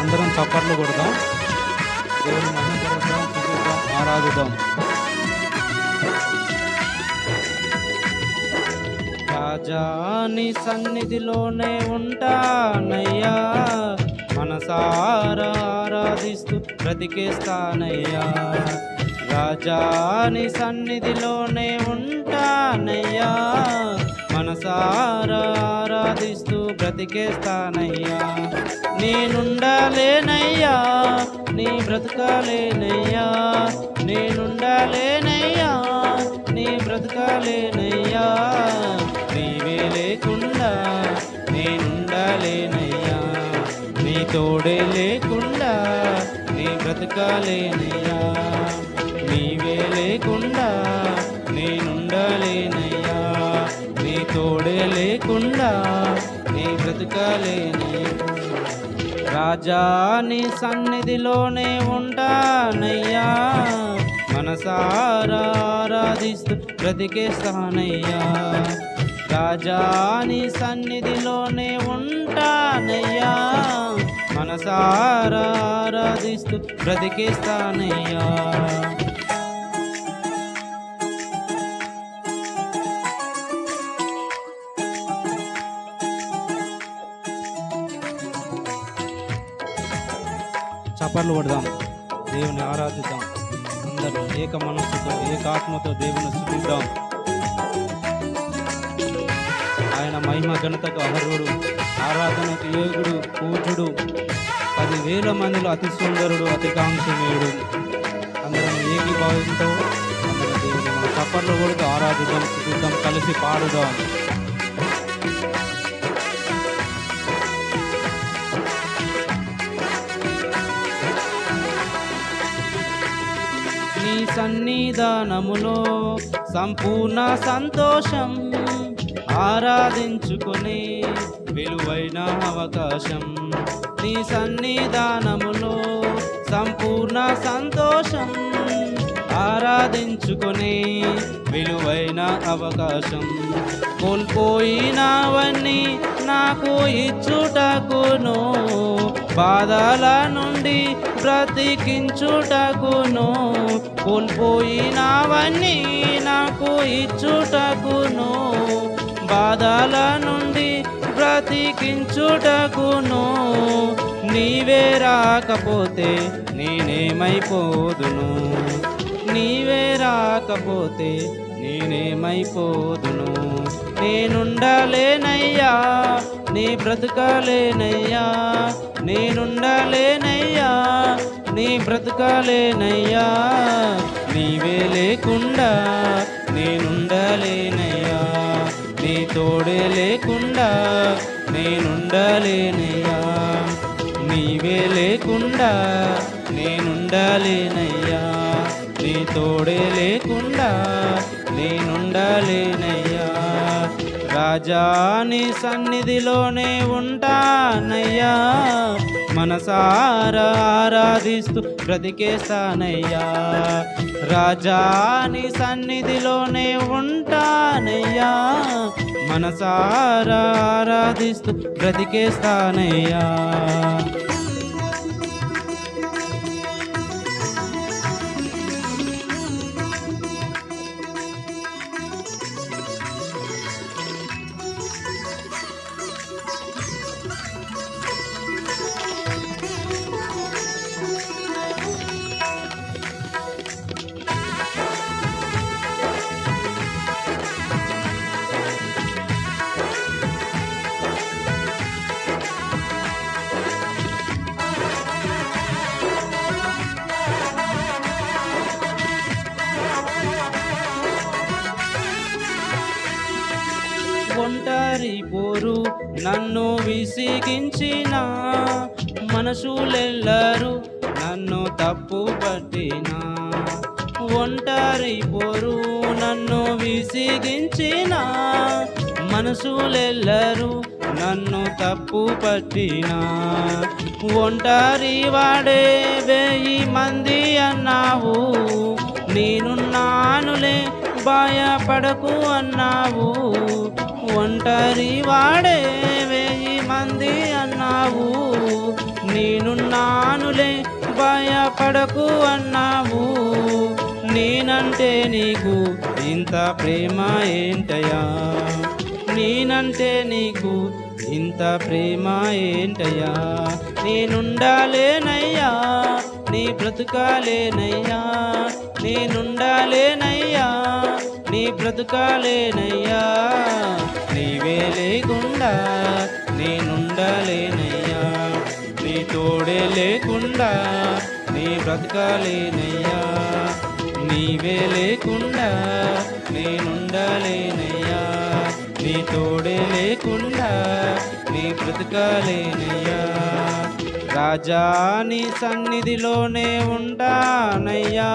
అందరం చప్పట్లు కొడదాం, దేవుని మహిమపరుద్దాం, స్తుతిద్దాం, ఆరాధిద్దాం. రాజా నీ సన్నిధిలోనే ఉంటానయ్యా, మనసారా ఆరాధిస్తూ బ్రతికేస్తానయ్యా. రాజా నీ సన్నిధిలోనే ఉంటానయ్యా, మనసారా ఆరాధిస్తూ బ్రతికేస్తానయ్యా. నేనుండాలేనయ్యా, నీ బ్రతకాలేనయ్యా, నేనుండాలేనయ్యా, నీ బ్రతకాలేనయ్యా. నీవే లేకుండా నేనుండాలేనయ్యా, నీ తోడే లేకుండా నీ బ్రతకాలేనయ్యా. నీవే లేకుండా నేనుండాలేనయ్యా, నీ తోడే లేకుండా నీ బ్రతకాలేనయ్యా. రాజా నీ సన్నిధిలోనే ఉంటానయ్యా, మనసారా ఆరాధిస్తూ బ్రతికేస్తానయ్యా. రాజా నీ సన్నిధిలోనే ఉంటానయ్యా, మనసారా ఆరాధిస్తూ బ్రతికేస్తానయ్యా. చప్పట్లు కొడదాం, దేవుని ఆరాధిద్దాం. అందరూ ఏక మనస్సుతో ఏకాత్మతో దేవుని స్తుతిద్దాం. ఆయన మహిమ ఘనతకు అర్హుడు, ఆరాధనకు యోగుడు, పూజుడు, 10,000 మందిలో అతి సుందరుడు, అతి కాంక్షణీయుడు. అందరం ఏకీభావంతో అందరం దేవుని మన చప్పట్లు కొడుతూ ఆరాధిద్దాం, స్తుతిద్దాం, కలిసి పాడుదాం. నీ సన్నిధానములో సంపూర్ణ సంతోషం, ఆరాధించుకునే విలువైన అవకాశం. నీ సన్నిధానములో సంపూర్ణ సంతోషం, ఆరాధించుకునే విలువైన అవకాశం. కోల్పోయినవన్నీ నాకు ఇచ్చుటకును, బాధల నుండి బ్రతికించుటకును. కోల్పోయినవన్నీ నాకు ఇచ్చుటకును, బాధల నుండి బ్రతికించుటకును. నీవే రాకపోతే నేనేమైపోదును, నీవే రాకపోతే నేనేమైపోదును. నేనుండలేనయ్యా, నీ బ్రతకాలేనయ్యా, నేనుండలేనయ్యా, నీ బ్రతకాలేనయ్యా. నీవే లేకుండా నేనుండలేనయ్యా, నీ తోడే లేకుండా నేనుండలేనయ్యా. నీవే లేకుండా నేనుండలేనయ్యా, నీ తోడే లేకుండా నేనుండలేనయ్యా. రాజా నీ సన్నిధిలోనే ఉంటానయ్యా, మనసారా ఆరాధిస్తూ బ్రతికేస్తానయ్యా. రాజా నీ సన్నిధిలోనే ఉంటానయ్యా, మనసారా ఆరాధిస్తూ బ్రతికేస్తానయ్యా. ఒంటరి పోరు నన్ను విసిగించిన, మనసులెల్లరూ నన్ను తప్పు పట్టిన. ఒంటరి పోరు నన్ను విసిగించిన, మనసులెల్లరూ నన్ను తప్పు పట్టిన. ఒంటరి వాడే 1000 మంది అన్నావు, నేనున్నానులే భయపడకు అన్నావు. ఒంటరి వాడే 1000 మంది అన్నావు, నేనున్నానులే భయపడకు అన్నావు. నేనంటే నీకు ఇంత ప్రేమ ఏంటయ్యా, నేనంటే నీకు ఇంత ప్రేమ ఏంటయ్యా. నేనుండాలేనయ్యా నీ బ్రతుకాలేనయ్యా, నేనుండాలేనయ్యా నీ బ్రతుకాలేనయ్యా. నీవే లేకుండా నేనుండాలేనయ్యా, నీ తోడే లేకుండా నీ బ్రతకాలేనయ్యా. నీవే లేకుండా నేనుండాలేనయ్యా, నీ తోడే లేకుండా నీ బ్రతకాలేనయ్యా. రాజా నీ సన్నిధిలోనే ఉంటానయ్యా,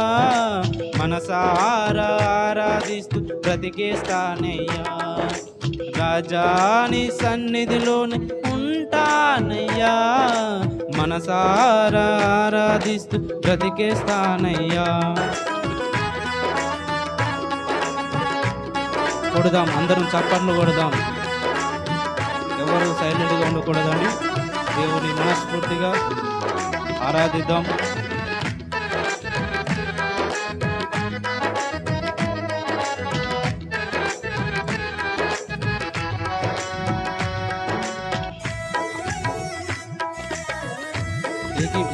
మనసారా ఆరాధిస్తూ బ్రతికేస్తానయ్యా. రాజా నీ సన్నిధిలోనే ఉంటానయ్యా, మనసారా ఆరాధిస్తూ బ్రతికేస్తానయ్యా. కొడదాం, అందరం చప్పట్లు కొడదాం. ఎవరు సైలెంట్గా ఉండకూడదండి. దేవుని మనస్ఫూర్తిగా ఆరాధిద్దాం.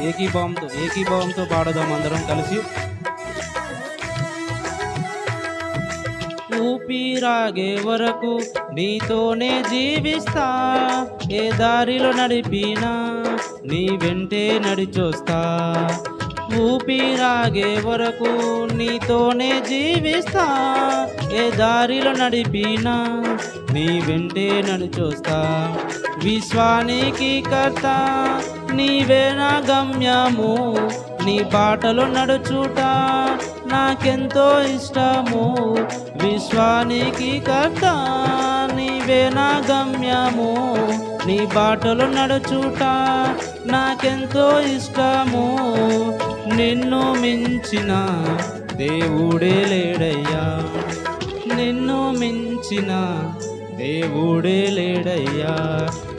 ఏకీభావంతో పాడదాం అందరం కలిసి. ఊపిరాగే వరకు నీతోనే జీవిస్తా, ఏ దారిలో నడిపినా నీ వెంటే నడిచొస్తా. ఊపిరాగే వరకు నీతోనే జీవిస్తా, ఏ దారిలో నడిపినా నీ వెంటే నడిచొస్తా. విశ్వానికి కర్త నీవే నా గమ్యము, నీ బాటలో నడుచుట నాకెంతో ఇష్టము. విశ్వానికి కర్త నీవే నా గమ్యము, నీ బాటలో నడుచుట నాకెంతో ఇష్టము. నిన్ను మించిన దేవుడే లేడయ్యా, నిన్ను మించిన దేవుడే లేడయ్యా.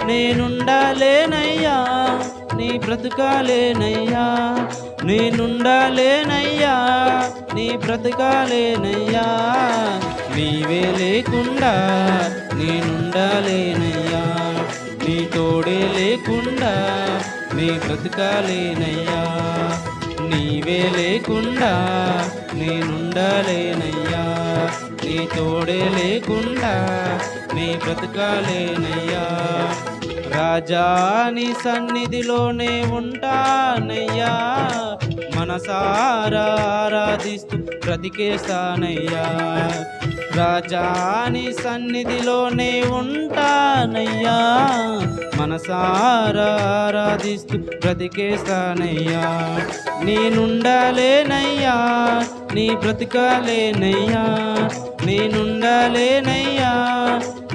నేనుండాలేనయ్యా నీ బ్రతుకాలేనయ్యా, నేనుండాలేనయ్యా నీ బ్రతుకాలేనయ్యా. నీవే లేకుండా నేనుండాలేనయ్యా, నీ తోడే లేకుండా నీ బ్రతుకాలేనయ్యా. నీవే లేకుండా నేనుండాలేనయ్యా, నీ తోడే లేకుండా నీ బ్రతుకాలేనయ్యా. రాజా నీ సన్నిధిలోనే ఉంటానయ్యా, మనసారా ఆరాధిస్తూ బ్రతికేస్తానయ్యా. రాజా నీ సన్నిధిలోనే ఉంటానయ్యా, మనసారా ఆరాధిస్తూ బ్రతికేస్తానయ్యా. నేనుండాలేనయ్యా నీ బ్రతకాలేనయ్యా, నేనుండాలేనయ్యా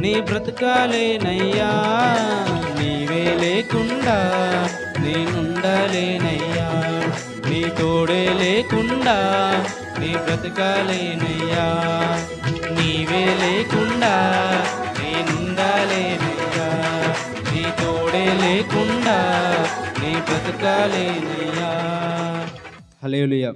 నీ బ్రతకాలేనయ్యా. నీవే లేకుండా నేనుండాలేనయ్యా, నీ తోడే లేకుండా నీ బ్రతకాలేనయ్యా. నీవే లేకుండా నేనుండాలేనయ్యా, నీ తోడే లేకుండా నీ బ్రతకాలేనయ్యా. హల్లెలూయా.